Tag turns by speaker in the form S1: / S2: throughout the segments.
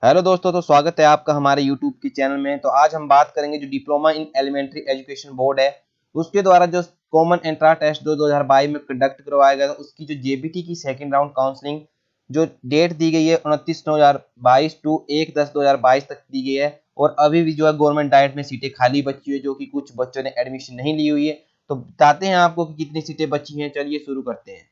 S1: Hello दोस्तों, तो स्वागत है आपका हमारे यूट्यूब के चैनल में। तो आज हम बात करेंगे जो diploma in elementary education board है उसके द्वारा जो कॉमन एंट्रा टेस्ट 2022 में कंडक्ट करवाया गया था उसकी जो जेबीटी की सेकंड राउंड काउंसलिंग जो डेट दी गई है 29/9/2022 टू 1/10/2022 तक दी गई है। और अभी भी जो है गवर्नमेंट डाइट में सीटें खाली बची हुई है, जो कि कुछ बच्चों ने एडमिशन नहीं ली हुई है। तो बताते हैं आपको कि कितनी सीटें बची हैं। चलिए शुरू करते हैं।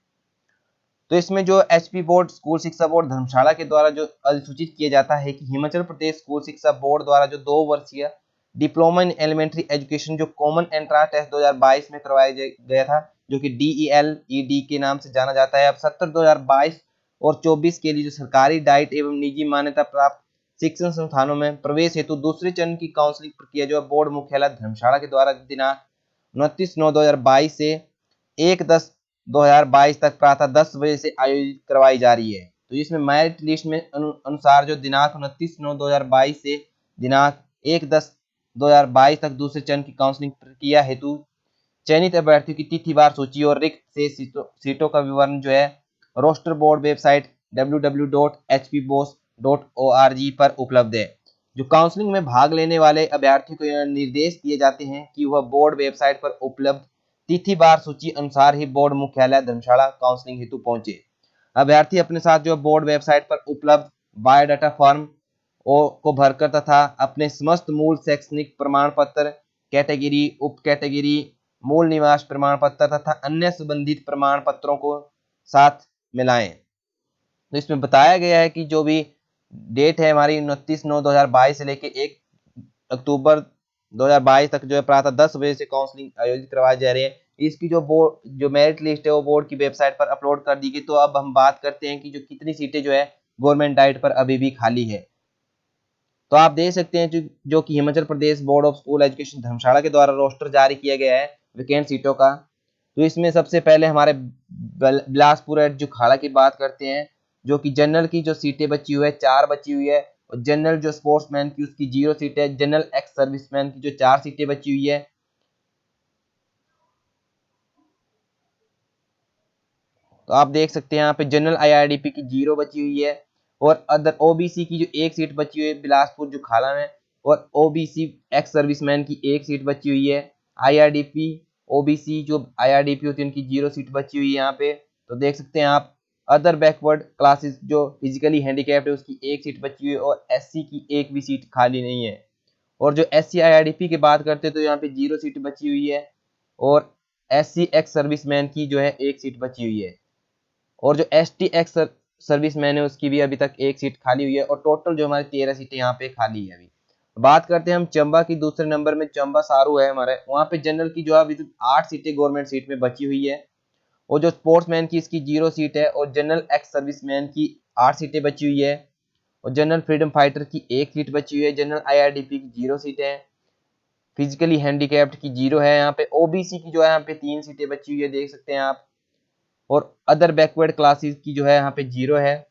S1: तो इसमें जो एचपी बोर्ड स्कूल शिक्षा बोर्ड धर्मशाला के द्वारा जो अधिसूचित किया जाता है कि हिमाचल प्रदेश स्कूल शिक्षा बोर्ड द्वारा जो 2 वर्षीय डिप्लोमा इन एलिमेंट्री एजुकेशन जो कॉमन एंट्रांस टेस्ट 2022 में करवाया गया था, जो कि DELED के नाम से जाना जाता है, अब सत्र 2022 और 24 के लिए जो सरकारी डाइट एवं निजी मान्यता प्राप्त शिक्षण संस्थानों में प्रवेश हेतु दूसरे चरण की काउंसलिंग प्रक्रिया जो बोर्ड मुख्यालय धर्मशाला के द्वारा दिनांक 29/9/2022 से 1/10/2022 तक प्रातः 10 बजे से आयोजित करवाई जा रही है। तो इसमें मेरिट लिस्ट में अनुसार जो दिनांक 29/9/2022 से दिनांक 1/10/2022 तक दूसरे चरण की काउंसलिंग प्रक्रिया हेतु चयनित अभ्यर्थियों की तिथिवार सूची और रिक्त से सीटों का विवरण जो है रोस्टर बोर्ड वेबसाइट www.hpboss.org पर उपलब्ध है। जो काउंसलिंग में भाग लेने वाले अभ्यर्थियों को यह निर्देश दिए जाते हैं कि वह बोर्ड वेबसाइट पर उपलब्ध तिथिवार सूची अनुसार ही बोर्ड मुख्यालय धर्मशाला काउंसलिंग हेतु पहुंचे। अभ्यर्थी अपने साथ जो बोर्ड वेबसाइट पर उपलब्ध बायोडाटा फॉर्म को भरकर तथा अपने समस्त मूल शैक्षणिक प्रमाण पत्र, कैटेगरी, उप कैटेगरी, मूल निवास प्रमाण पत्र तथा अन्य संबंधित प्रमाण पत्रों को साथ मिलाएं। तो इसमें बताया गया है कि जो भी डेट है हमारी 29/9/2022 से लेके 1 अक्टूबर 2022 तक जो है प्रातः 10 बजे से काउंसलिंग आयोजित करवाई जा रही है। इसकी जो मेरिट लिस्ट है वो बोर्ड की वेबसाइट पर अपलोड कर दी गई। तो अब हम बात करते हैं कि जो कितनी सीटें जो है गवर्नमेंट डाइट पर अभी भी खाली है। तो आप देख सकते हैं जो कि Himachal Pradesh board of school education धर्मशाला के द्वारा रोस्टर जारी किया गया है वैकेंट सीटों का। तो इसमें सबसे पहले हमारे बिलासपुर एट जुखाड़ा की बात करते हैं, जो कि जनरल की जो सीटें बची हुई है 4 बची हुई है, और जनरल जो स्पोर्ट्समैन की उसकी 0 सीट है। जनरल एक्स सर्विसमैन की जो 4 सीटें बची हुई है। तो आप देख सकते हैं यहाँ पे जनरल IRDP की 0 बची हुई है, और अदर OBC की जो 1 सीट बची हुई है बिलासपुर जुखाड़ा में, और OBC एक्स सर्विसमैन की 1 सीट बची हुई है। IRDP OBC जो IRDP होती है उनकी 0 सीट बची हुई है यहाँ पे। तो देख सकते हैं आप। अदर बैकवर्ड क्लासेस जो फिजिकली हैंडीकैप्ड है उसकी 1 सीट बची हुई है, और SC की 1 भी सीट खाली नहीं है। और जो SC IRDP की बात करते हैं तो यहाँ पे 0 सीट बची हुई है, और SC एक्स सर्विसमैन की जो है 1 सीट बची हुई है, और जो ST एक्स सर्विस मैन है उसकी भी अभी तक 1 सीट खाली हुई है, और टोटल जो हमारी 13 सीटें यहाँ पे खाली है। अभी बात करते हैं हम चंबा की। दूसरे नंबर में चंबा सारू है हमारे, वहाँ पे जनरल की जो है अभी तक 8 सीटें गवर्नमेंट सीट में बची हुई है, और जो स्पोर्ट्समैन की इसकी 0 सीट है, और जनरल एक्स सर्विसमैन की 8 सीटें बची हुई है, और जनरल फ्रीडम फाइटर की 1 सीट बची हुई है। जनरल IRDP की 0 सीट है। फिजिकली हैंडीकैप्ड की 0 है। यहाँ पे OBC की जो है यहाँ पे 3 सीटें बची हुई है, देख सकते हैं आप। और अदर बैकवर्ड क्लासेस की जो है यहाँ पे 0 है,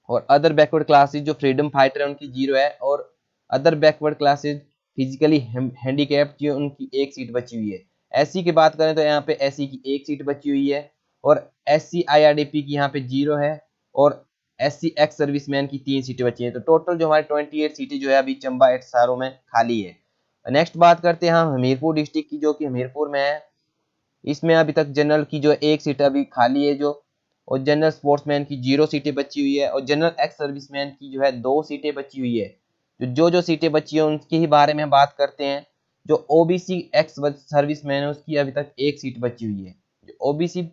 S1: और अदर बैकवर्ड क्लासेस जो फ्रीडम फाइटर है उनकी 0 है, और other backward classes physically handicapped जो उनकी 1 सीट बची हुई है। SC की बात करें तो यहाँ पे SC की 1 सीट बची हुई है, और SC IRDP की यहाँ पे 0 है, और SC एक्स सर्विसमैन की 3 सीटें बची हैं। तो टोटल जो हमारी 28 सीटें जो है अभी चंबा एट सारो में खाली है। नेक्स्ट बात करते हैं हम हमीरपुर डिस्ट्रिक्ट की, जो कि हमीरपुर में है। इसमें अभी तक जनरल की जो 1 सीट अभी खाली है जो, और जनरल स्पोर्ट्समैन की 0 सीटें बची हुई है, और जनरल एक्स सर्विसमैन की जो है 2 सीटें बची हुई है। जो सीटें बची है उनके ही बारे में बात करते हैं। जो OBC एक्स सर्विसमैन है उसकी अभी तक 1 सीट बची हुई है। जो OBC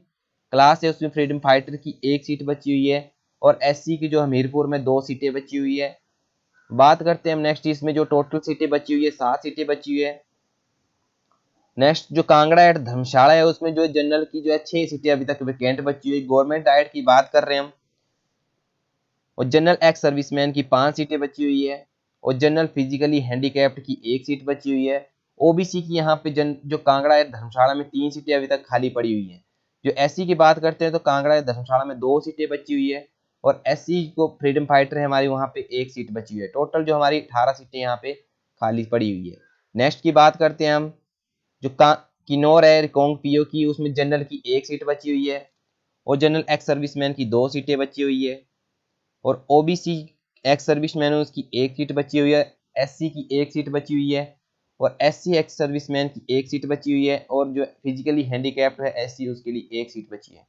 S1: क्लास है उसमें फ्रीडम फाइटर की 1 सीट बची हुई है, और SC की जो हमीरपुर में 2 सीटें बची हुई है। बात करते हैं हम नेक्स्ट, इसमें जो टोटल सीटें बची हुई है 7 सीटें बची हुई है। नेक्स्ट जो कांगड़ा एट धर्मशाला है उसमें जो जनरल की जो है 6 सीटें अभी तक वैकेंट बची हुई। गवर्नमेंट डाइट की बात कर रहे हैं हम, और जनरल एक्स सर्विसमैन की 5 सीटें बची हुई है, और जनरल फिजिकली हैंडीकैप्ड की 1 सीट बची हुई है। OBC की यहाँ पे जो कांगड़ा एट धर्मशाला में 3 सीटें अभी तक खाली पड़ी हुई हैं। जो SC की बात करते हैं तो कांगड़ा एट धर्मशाला में 2 सीटें बची हुई है, और SC को फ्रीडम फाइटर है हमारी वहाँ पे 1 सीट बची हुई है। टोटल जो हमारी 18 सीटें यहाँ पे खाली पड़ी हुई है। नेक्स्ट की बात करते हैं हम, जो किन्नौर है रिकोंग PO की, उसमें जनरल की 1 सीट बची हुई है, और जनरल एक्स सर्विसमैन की 2 सीटें बची हुई है, और OBC एक्स सर्विसमैन है उसकी एक सीट बची हुई है, एससी की एक सीट बची हुई है और एससी एक्स सर्विसमैन की एक सीट बची हुई है और जो फिजिकली हैंडीकैप्ड है एससी उसके लिए एक सीट बची है।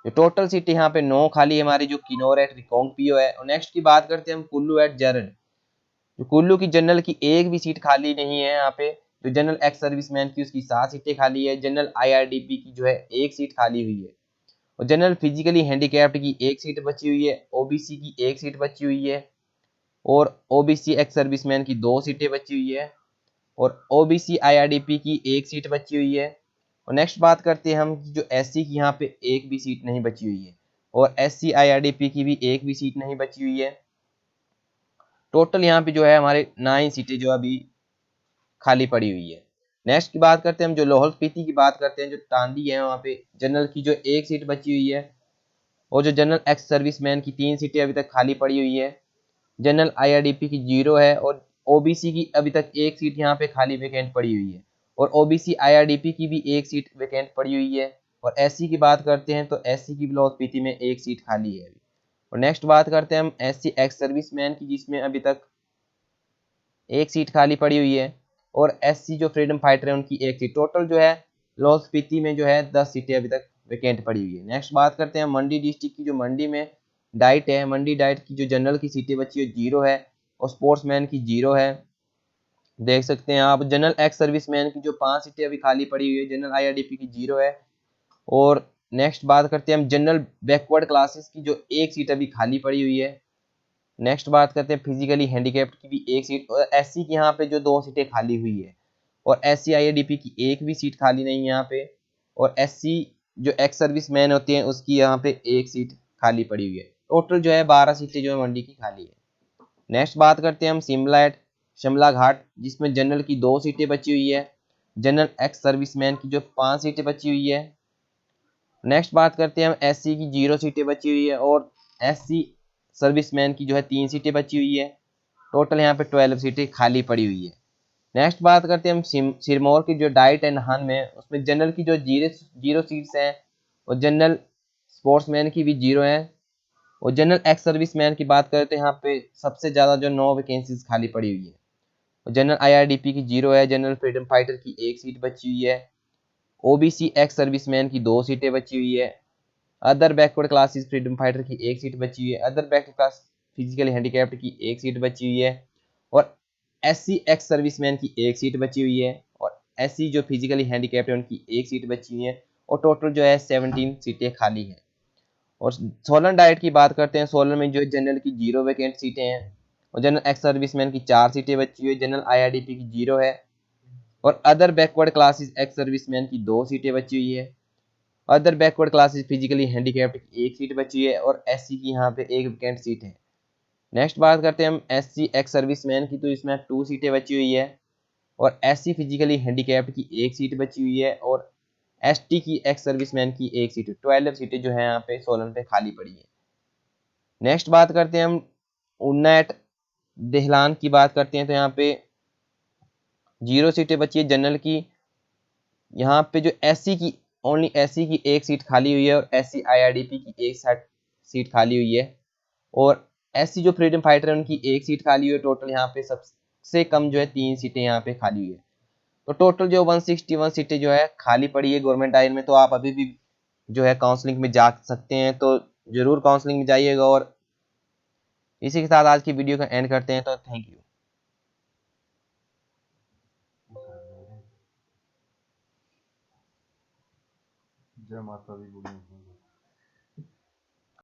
S1: जो टोटल सीट यहाँ पे 9 खाली है हमारी, जो किन्नौर एट रिकांगपिओ है। और नेक्स्ट की बात करते हैं हम कुल्लू एट जरन। जो कुल्लू की जनरल की एक भी सीट खाली नहीं है यहाँ पे। जो जनरल एक्स सर्विसमैन की उसकी 7 सीटें खाली है, जनरल आईआरडीपी की जो है एक सीट खाली हुई है और जनरल फिजिकली हैंडीकैप्ड की एक सीट बची हुई है, ओबीसी की एक सीट बची हुई है और ओबीसी एक्स सर्विसमैन की 2 सीटें बची हुई है और ओबीसी आईआरडीपी की एक सीट बची हुई है। और नेक्स्ट बात करते हैं हम जो एससी की यहाँ पे एक भी सीट नहीं बची हुई है और एससी आईआरडीपी की भी एक भी सीट नहीं बची हुई है। टोटल यहाँ पे जो है हमारे 9 सीटें जो अभी खाली पड़ी हुई है। नेक्स्ट की बात करते हैं हम जो लाहौल स्पीति की बात करते हैं। जो टांडी है वहाँ पे जनरल की जो एक सीट बची हुई है और जो जनरल एक्स सर्विसमैन की 3 सीटें अभी तक खाली पड़ी हुई है। जनरल आईआरडीपी की 0 है और ओबीसी की अभी तक एक सीट यहाँ पे खाली वैकेंट पड़ी हुई है और ओबीसी आईआरडीपी की भी एक सीट वैकेंट पड़ी हुई है। और एससी की बात करते हैं तो एससी की भी लाहौल स्पीति में एक सीट खाली है अभी। और नेक्स्ट बात करते हैं हम एससी एक्स सर्विसमैन की, जिसमें अभी तक एक सीट खाली पड़ी हुई है और एससी जो फ्रीडम फाइटर है उनकी एक सीट। टोटल जो है लाहौल स्पीति में जो है 10 सीटें अभी तक वैकेंट पड़ी हुई है। नेक्स्ट बात करते हैं मंडी डिस्ट्रिक्ट की। जो मंडी में डाइट है, मंडी डाइट की जो जनरल की सीटें बची है 0 है और स्पोर्ट्समैन की 0 है। देख सकते हैं आप जनरल एक्स सर्विसमैन की जो 5 सीटें अभी खाली पड़ी हुई है, जनरल आईआरडीपी की 0 है। और नेक्स्ट बात करते हैं हम जनरल बैकवर्ड क्लासेस की जो एक सीट अभी खाली पड़ी हुई है। नेक्स्ट बात करते हैं फिजिकली हैंडीकैप्ड की भी एक सीट और एससी की यहाँ पे जो 2 सीटें खाली हुई है और एससी आईआरडीपी की एक भी सीट खाली नहीं है यहाँ पे। और एससी जो एक्स सर्विस मैन होते हैं उसकी यहाँ पे एक सीट खाली पड़ी हुई है। टोटल जो है 12 सीटें जो है मंडी की खाली है। नेक्स्ट बात करते हैं हम शिमला एट शिमला घाट, जिसमें जनरल की 2 सीटें बची हुई है, जनरल एक्स सर्विसमैन की जो 5 सीटें बची हुई है। नेक्स्ट बात करते हैं हम एससी की 0 सीटें बची हुई है और एससी सर्विसमैन की जो है 3 सीटें बची हुई है। टोटल यहाँ पे 12 सीटें खाली पड़ी हुई है। नेक्स्ट बात करते हैं हम सिरमौर की जो डाइट एंड हन में, उसमें जनरल की जो जीरो सीट्स हैं और जनरल स्पोर्ट्समैन की भी 0 है और जनरल एक्स सर्विसमैन की बात करते हैं यहाँ पे सबसे ज़्यादा जो 9 वैकेंसीज खाली पड़ी हुई है और जनरल आईआरडीपी की 0 है, जनरल फ्रीडम फाइटर की एक सीट बची हुई है, ओबीसी एक्स सर्विसमैन की 2 सीटें बची हुई है, other backward classes freedom fighter की एक सीट बची हुई है, other backward class physically handicapped की एक सीट बची हुई है और एससी एक्स सर्विसमैन की एक सीट बची हुई है और एससी जो फिजिकली हैंडीकैप्ड है उनकी एक सीट बची हुई है और टोटल जो है 17 सीटें खाली हैं। और सोलन डाइट की बात करते हैं। सोलन में जो है जनरल की 0 वैकेंट सीटें हैं और जनरल एक्स सर्विसमैन की 4 सीटें बची हुई है, जनरल आईआरडीपी की 0 है और other backward classes ex serviceman की 2 सीटें बची हुई है, other backward classes physically handicapped की एक सीट बची है और एससी की यहाँ पे एक वैकेंट सीट है। नेक्स्ट बात करते हैं हम एससी एक्स सर्विसमैन की, तो इसमें 2 सीटें बची हुई है और एससी फिजिकली हैंडीकैप्ड की एक सीट बची हुई है और एसटी की एक्स सर्विसमैन की एक सीट। 12 सीटें जो है यहाँ पे सोलन पे खाली पड़ी है। नेक्स्ट बात करते हैं हम उन्ना एट देहलान की बात करते हैं, तो यहाँ पे 0 सीटें बची है जनरल की। यहाँ पे जो एससी की ओनली एससी की एक सीट खाली हुई है और एससी आईआरडीपी की एक सीट खाली हुई है और एससी जो फ्रीडम फाइटर है उनकी एक सीट खाली हुई है। टोटल यहाँ पे सबसे कम जो है 3 सीटें यहाँ पे खाली हुई है। तो टोटल जो 161 सीटें जो है खाली पड़ी है गवर्नमेंट आयन में। तो आप अभी भी जो है काउंसलिंग में जा सकते हैं, तो जरूर काउंसलिंग में जाइएगा। और इसी के साथ आज की वीडियो का एंड करते हैं, तो थैंक यू।
S2: जय माता दी।